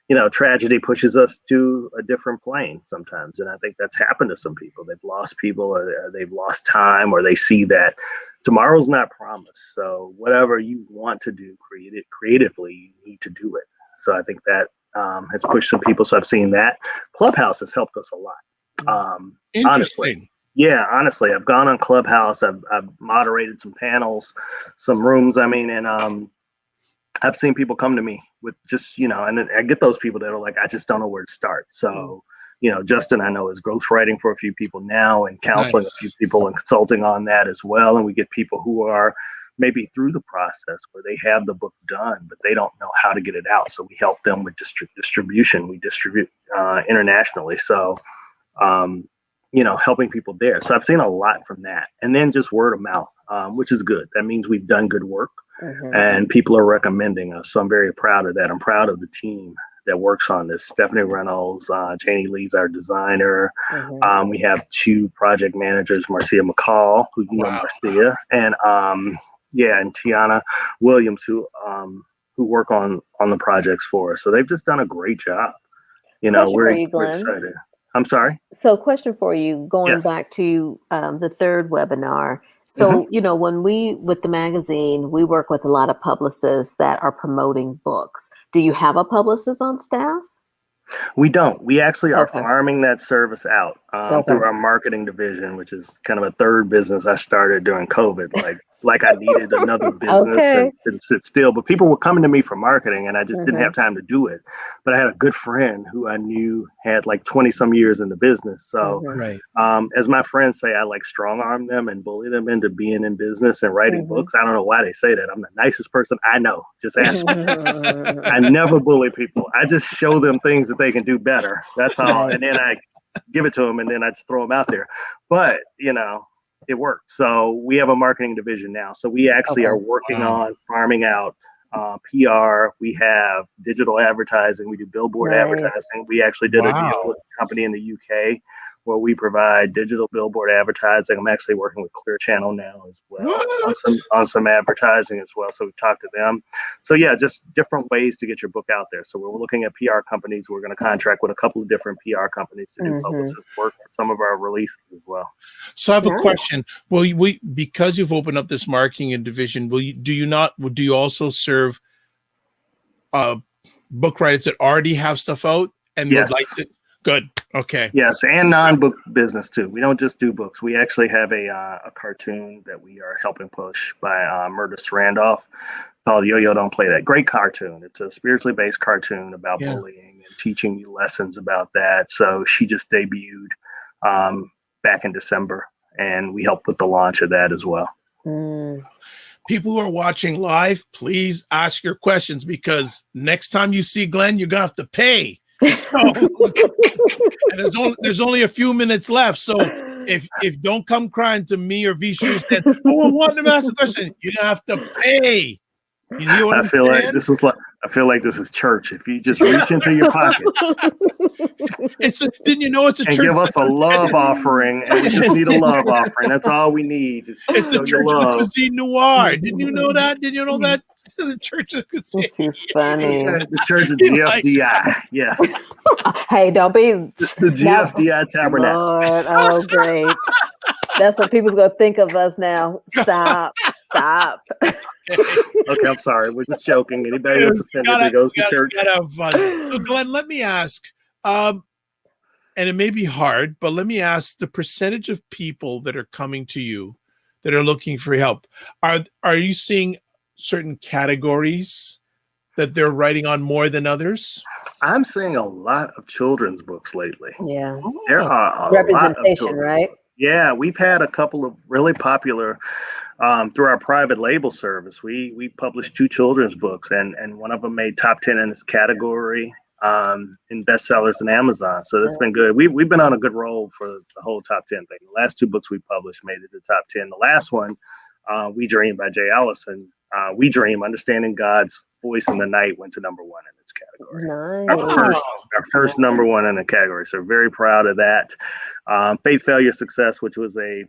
you know, tragedy pushes us to a different plane sometimes. And I think that's happened to some people. They've lost people, or they've lost time, or they see that tomorrow's not promised. So whatever you want to do creatively, you need to do it. So I think that has pushed some people. So I've seen that. Clubhouse has helped us a lot. Honestly. Yeah, honestly, I've gone on Clubhouse. I've moderated some panels, some rooms. I mean, and I've seen people come to me with just, you know, and I get those people that are like, I just don't know where to start. So, you know, Justin, I know, is ghostwriting for a few people now and counseling a few people and consulting on that as well. And we get people who are maybe through the process where they have the book done, but they don't know how to get it out. So we help them with distribution. We distribute internationally. So, you know, helping people there. So I've seen a lot from that. And then just word of mouth, which is good. That means we've done good work. And people are recommending us. So I'm very proud of that. I'm proud of the team that works on this. Stephanie Reynolds, Janie Lee's our designer. We have 2 project managers, Marcia McCall, who you know Marcia, and and Tiana Williams, who work on the projects for us. So they've just done a great job. You know, we're excited. I'm sorry. So question for you, going back to the third webinar. So, you know, when with the magazine, we work with a lot of publicists that are promoting books. Do you have a publicist on staff? We don't. We actually are farming that service out through our marketing division, which is kind of a third business I started during COVID. Like I needed another business and sit still. But people were coming to me for marketing, and I just didn't have time to do it. But I had a good friend who I knew had like 20 some years in the business. So as my friends say, I like strong arm them and bully them into being in business and writing books. I don't know why they say that. I'm the nicest person I know. Just ask me. I never bully people. I just show them things that they can do better. That's all. And then I give it to them, and then I just throw them out there. But, you know, it worked. So we have a marketing division now. So we actually are working on farming out PR. We have digital advertising. We do billboard advertising. We actually did a deal with a company in the UK where we provide digital billboard advertising. I'm actually working with Clear Channel now as well on some advertising as well. So we talked to them. So yeah, just different ways to get your book out there. So we're looking at PR companies. We're going to contract with a couple of different PR companies to do publicist work for some of our releases as well. So I have a question. Well, because you've opened up this marketing division, do you also serve book writers that already have stuff out and would like to? Good. Okay. Yes, and non-book business too. We don't just do books. We actually have a cartoon that we are helping push by Murtis Randolph called Yo-Yo Don't Play That. Great cartoon. It's a spiritually based cartoon about bullying and teaching you lessons about that. So she just debuted back in December, and we helped with the launch of that as well. People who are watching live, please ask your questions, because next time you see Glenn, you're going to have to pay. So, and there's only a few minutes left. So if don't come crying to me or Vishu and I want to ask a question, you have to pay. You know what I feel like this is church. If you just reach into your pocket, didn't you know it's a church? And give us a love offering, and we just need a love offering. That's all we need. It's a church of Cuisine Noir. Didn't you know that? Didn't you know that? The church of Cuisine. Too funny. The church of GFDI. Yes. Hey, don't be the GFDI Tabernacle. Lord, oh, great. That's what people's gonna think of us now. Stop. Okay, I'm sorry. We're just joking. Anybody that's offended that goes to church. Gotta have fun. So, Glenn, let me ask, and it may be hard, but let me ask the percentage of people that are coming to you that are looking for help. Are you seeing certain categories that they're writing on more than others? I'm seeing a lot of children's books lately. Yeah. There Oh, are a lot of Representation, children's right? books. Yeah, we've had a couple of really popular through our private label service. We published 2 children's books, and one of them made top 10 in its category in bestsellers in Amazon. So that's been good. We've been on a good roll for the whole top 10 thing. The last 2 books we published made it to top 10. The last one, We Dream by Jay Allison. We Dream, Understanding God's Voice in the Night, went to #1 in its category. Nice. Our first #1 in the category. So very proud of that. Faith, Failure, Success, which was a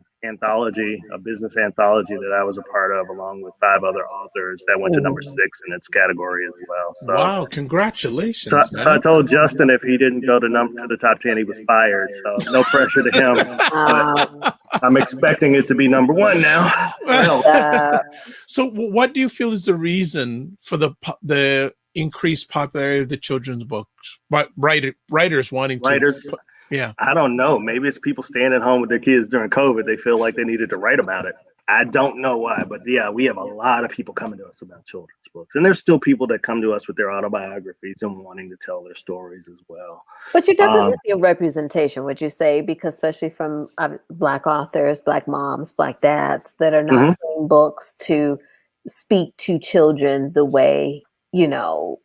business anthology that I was a part of, along with 5 other authors, that went to #6 in its category as well. So, wow! Congratulations, so I man. told Justin if he didn't go to the top 10, he was fired. So no pressure to him. But I'm expecting it to be #1 now. Well, So, what do you feel is the reason for the increased popularity of the children's books? Writers wanting to. writers, Yeah. I don't know. Maybe it's people staying at home with their kids during COVID. They feel like they needed to write about it. I don't know why, but yeah, we have a lot of people coming to us about children's books. And there's still people that come to us with their autobiographies and wanting to tell their stories as well. But you definitely see a representation, would you say? Because especially from Black authors, Black moms, Black dads that are not writing books to speak to children the way, young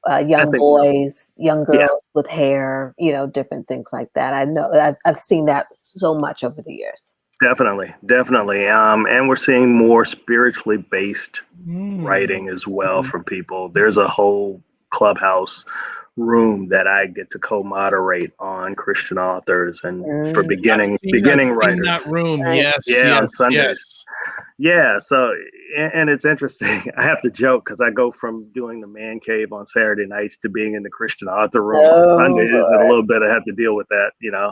boys, young girls with hair, different things like that. I know I've seen that so much over the years. Definitely. And we're seeing more spiritually based writing as well from people. There's a whole clubhouse room that I get to co-moderate on Christian authors and for beginning writers. In that room, yes, on Sundays. yes. Yeah, so and it's interesting. I have to joke because I go from doing the man cave on Saturday nights to being in the Christian author room on Sundays, and a little bit I have to deal with that.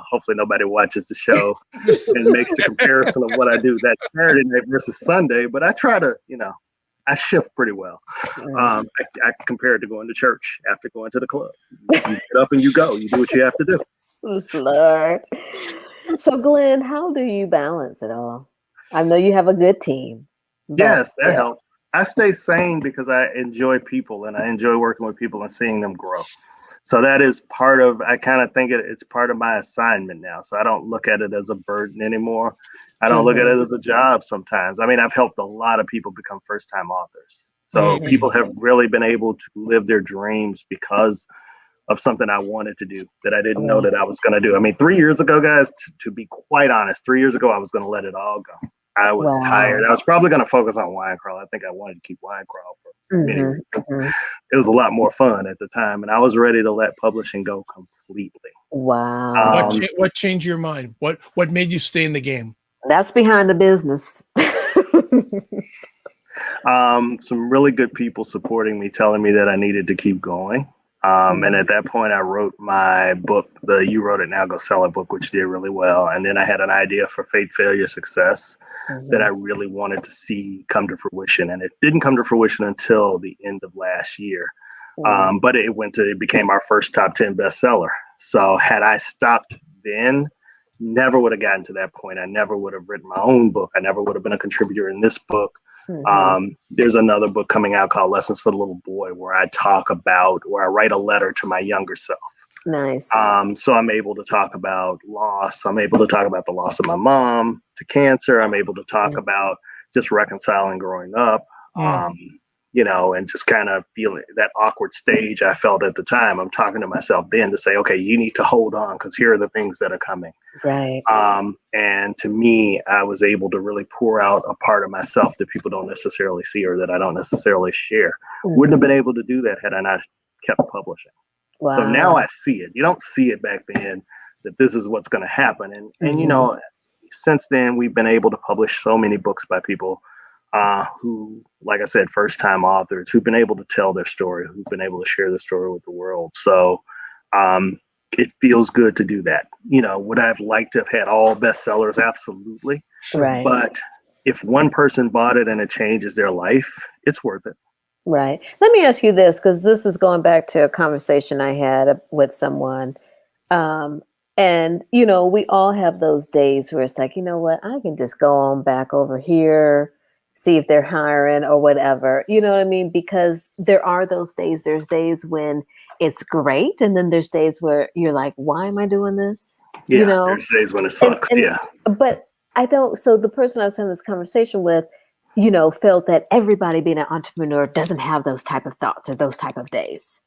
Hopefully nobody watches the show and makes the comparison of what I do that Saturday night versus Sunday. But I try to, I shift pretty well. I compare it to going to church after going to the club. You get up and you go. You do what you have to do. Lord. So, Glenn, how do you balance it all? I know you have a good team. Yes, that helps. I stay sane because I enjoy people and I enjoy working with people and seeing them grow. So that is part of, I kind of think it's part of my assignment now. So I don't look at it as a burden anymore. I don't look at it as a job sometimes. I mean, I've helped a lot of people become first-time authors. So people have really been able to live their dreams because of something I wanted to do that I didn't know that I was going to do. I mean, 3 years ago, guys, to be quite honest, 3 years ago, I was going to let it all go. I was tired. I was probably going to focus on Wine Crawl. I think I wanted to keep Wine Crawl for many reasons. It was a lot more fun at the time, and I was ready to let publishing go completely. Wow. What changed your mind? What made you stay in the game? That's behind the business. Some really good people supporting me, telling me that I needed to keep going. And at that point, I wrote my book, the You Wrote It Now Go Sell It book, which did really well. And then I had an idea for Faith, Failure, Success that I really wanted to see come to fruition. And it didn't come to fruition until the end of last year. But it became our first top 10 bestseller. So had I stopped then, never would have gotten to that point. I never would have written my own book. I never would have been a contributor in this book. There's another book coming out called Lessons for the Little Boy, where I write a letter to my younger self. Nice. So I'm able to talk about loss. I'm able to talk about the loss of my mom to cancer. I'm able to talk about just reconciling growing up, and just kind of feeling that awkward stage I felt at the time. I'm talking to myself then to say, okay, you need to hold on because here are the things that are coming. Right. And to me, I was able to really pour out a part of myself that people don't necessarily see or that I don't necessarily share. Wouldn't have been able to do that had I not kept publishing. Wow. So now I see it. You don't see it back then that this is what's going to happen. And since then, we've been able to publish so many books by people who, like I said, first-time authors who've been able to tell their story, who've been able to share their story with the world. So it feels good to do that. Would I have liked to have had all bestsellers? Absolutely. Right. But if one person bought it and it changes their life, it's worth it. Right. Let me ask you this, because this is going back to a conversation I had with someone. And, we all have those days where it's like, you know what, I can just go on back over here, see if they're hiring or whatever. You know what I mean? Because there are those days. There's days when it's great, and then there's days where you're like, why am I doing this? Yeah, you know, there's days when it sucks. But I don't. So the person I was having this conversation with, felt that everybody being an entrepreneur doesn't have those type of thoughts or those type of days.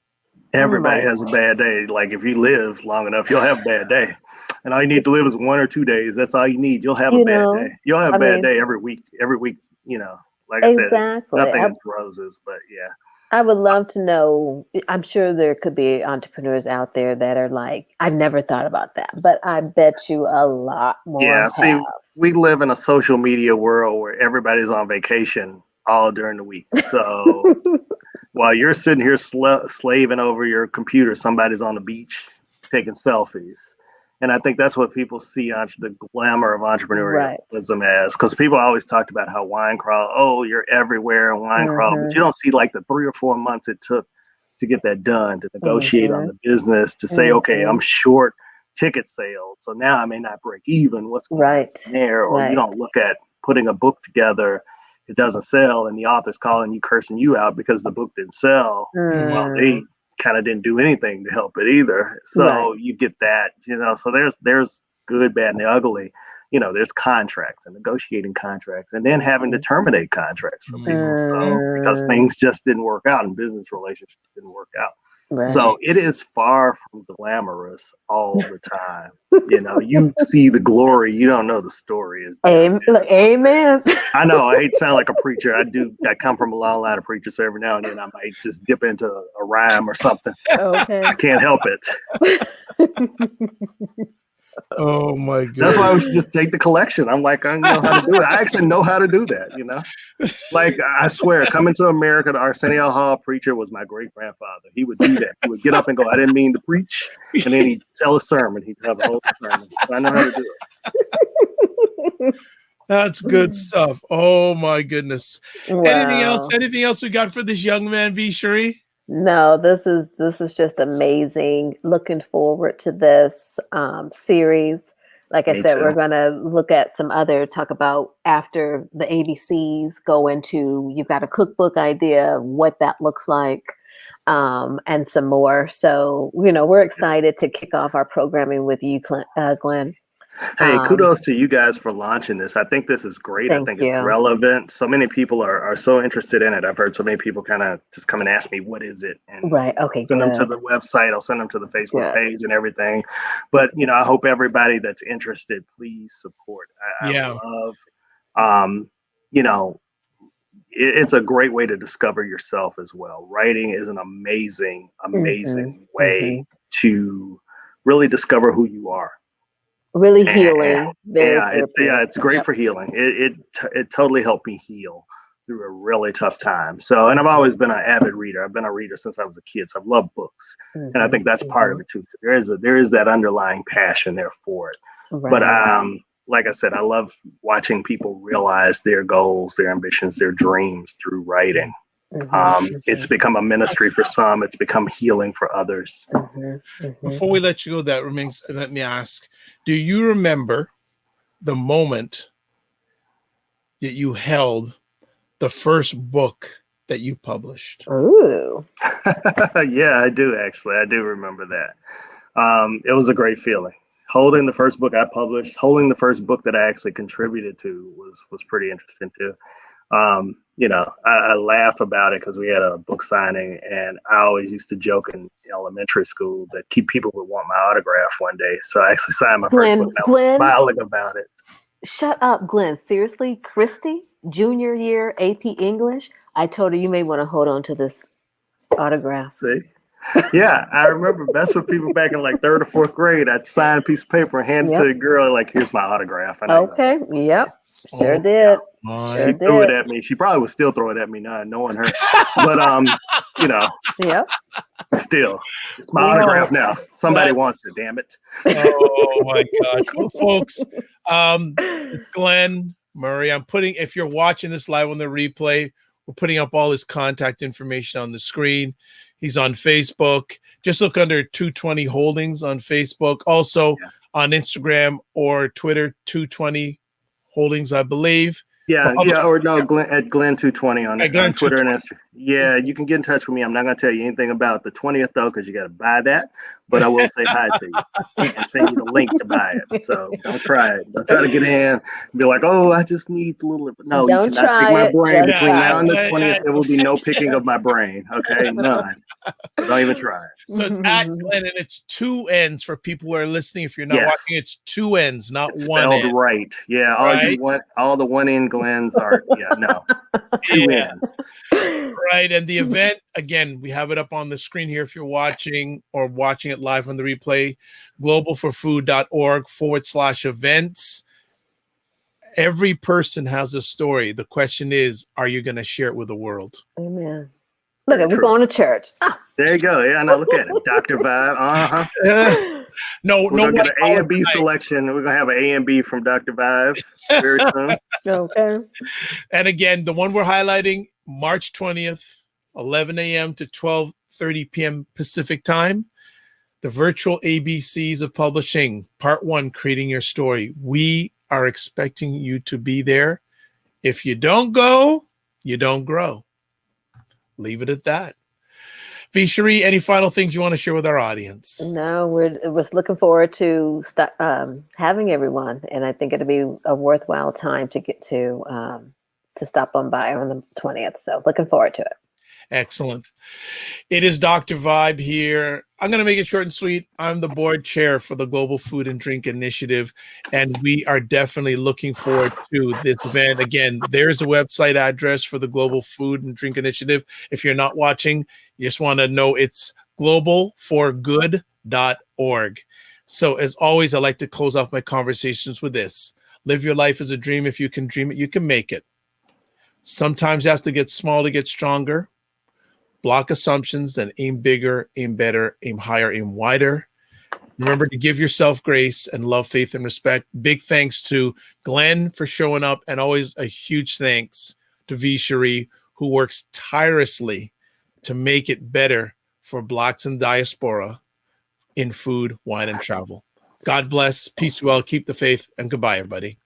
Everybody has a bad day. Like if you live long enough, you'll have a bad day. And all you need to live is 1 or 2 days. That's all you need. You'll have a bad day. You'll have a bad day every week. Every week, like I said, nothing is roses, but yeah. I would love to know. I'm sure there could be entrepreneurs out there that are like, I've never thought about that, but I bet you a lot more. Yeah, see, we live in a social media world where everybody's on vacation all during the week. So while you're sitting here slaving over your computer, somebody's on the beach taking selfies. And I think that's what people see the glamour of entrepreneurialism as, because people always talked about how wine crawl, oh, you're everywhere in wine crawl, but you don't see like the 3 or 4 months it took to get that done, to negotiate on the business, to say, okay, I'm short ticket sales, so now I may not break even. What's going on there? Or you don't look at putting a book together, it doesn't sell, and the author's calling you, cursing you out because the book didn't sell. Well, they kind of didn't do anything to help it either. So you get that, so there's good, bad, and the ugly. There's contracts and negotiating contracts, and then having to terminate contracts from people. So because things just didn't work out and business relationships didn't work out. So it is far from glamorous all the time. You see the glory, you don't know the story. Amen. I know, I hate to sound like a preacher. I come from a long line of preachers, so every now and then I might just dip into a rhyme or something. Okay. I can't help it. Oh my goodness. That's why we should just take the collection. I'm like, I know how to do it. I actually know how to do that, Like, I swear, coming to America, the Arsenio Hall preacher was my great-grandfather. He would do that. He would get up and go, I didn't mean to preach. And then he'd tell a sermon. He'd have a whole sermon. So I know how to do it. That's good stuff. Oh my goodness. Wow. Anything else we got for this young man, Sheree? No, this is just amazing. Looking forward to this series. Like I said, we're going to look at talk about after the ABCs, go into, you've got a cookbook idea, what that looks like, and some more. So, we're excited to kick off our programming with you, Glenn. Hey, kudos to you guys for launching this. I think this is great. I think it's relevant. So many people are so interested in it. I've heard so many people kind of just come and ask me, what is it? And send them to the website. I'll send them to the Facebook page and everything. But, I hope everybody that's interested, please support. I love, it's a great way to discover yourself as well. Writing is an amazing way to really discover who you are. Really healing. It's great for healing. It totally helped me heal through a really tough time. So, and I've always been an avid reader. I've been a reader since I was a kid. So I've loved books, and I think that's part of it too. So there is that underlying passion there for it. But like I said, I love watching people realize their goals, their ambitions, their dreams through writing. It's become a ministry for some. It's become healing for others. Before we let you go, let me ask, do you remember the moment that you held the first book that you published? Ooh. Yeah, I do actually. I do remember that. It was a great feeling. Holding the first book I published, holding the first book that I actually contributed to was pretty interesting too. I laugh about it because we had a book signing, and I always used to joke in elementary school that people would want my autograph one day. So I actually signed my first book, and I was smiling about it. Shut up, Glenn. Seriously, Christy, junior year AP English. I told her you may want to hold on to this autograph. See? Yeah, I remember that's what people back in like 3rd or 4th grade. I'd sign a piece of paper and hand it to the girl, like, here's my autograph. Okay, sure did. She threw it at me. She probably would still throw it at me now, knowing her. But still, it's my autograph now. Somebody wants it, damn it. Oh my God. Well, folks, it's Glenn Murray. If you're watching this live on the replay, we're putting up all his contact information on the screen. He's on Facebook. Just look under 220 Holdings on Facebook. Also on Instagram or Twitter, 220 Holdings, I believe. Yeah, or no, Glenn at Glenn220 on Twitter and Instagram. Yeah, you can get in touch with me. I'm not gonna tell you anything about the 20th though, because you got to buy that. But I will say hi to you and send you the link to buy it. So don't try it. Don't try to get in and be like, oh, I just need a little. No, don't you cannot pick my brain between now and the 20th. There will be no picking of my brain. Okay, none. So don't even try it. So it's at Glenn, and it's 2 N's for people who are listening. If you're not watching, it's 2 N's, not it's 1 spelled N. right. Yeah, all the 1 N Glens are. Yeah, no, 2 N's. Right, and the event again, we have it up on the screen here if you're watching or watching it live on the replay. globalforfood.org/events. Every person has a story. The question is, are you going to share it with the world? Amen. Look, we're going to church. There you go. Yeah, no, look at it. Dr. Vibe. No, we're gonna get an A and B selection. We're gonna have an A and B from Dr. Vibe very soon. Okay. And again, the one we're highlighting, March 20th, 11 a.m. to 12:30 p.m. Pacific time. The virtual ABCs of publishing, part 1, creating your story. We are expecting you to be there. If you don't go, you don't grow. Leave it at that. Sheree, any final things you want to share with our audience? No, we're looking forward to having everyone, and I think it'll be a worthwhile time to get to stop on by on the 20th. So looking forward to it. Excellent. It is Dr. Vibe here. I'm going to make it short and sweet. I'm the board chair for the Global Food and Drink Initiative, and we are definitely looking forward to this event. Again, there's a website address for the Global Food and Drink Initiative. If you're not watching, you just want to know it's globalforgood.org. So as always, I like to close off my conversations with this. Live your life as a dream. If you can dream it, you can make it. Sometimes you have to get small to get stronger. Block assumptions and aim bigger, aim better, aim higher, aim wider. Remember to give yourself grace and love, faith, and respect. Big thanks to Glenn for showing up, and always a huge thanks to Sheree, who works tirelessly to make it better for Blacks in diaspora in food, wine, and travel. God bless, peace be well, keep the faith, and goodbye, everybody.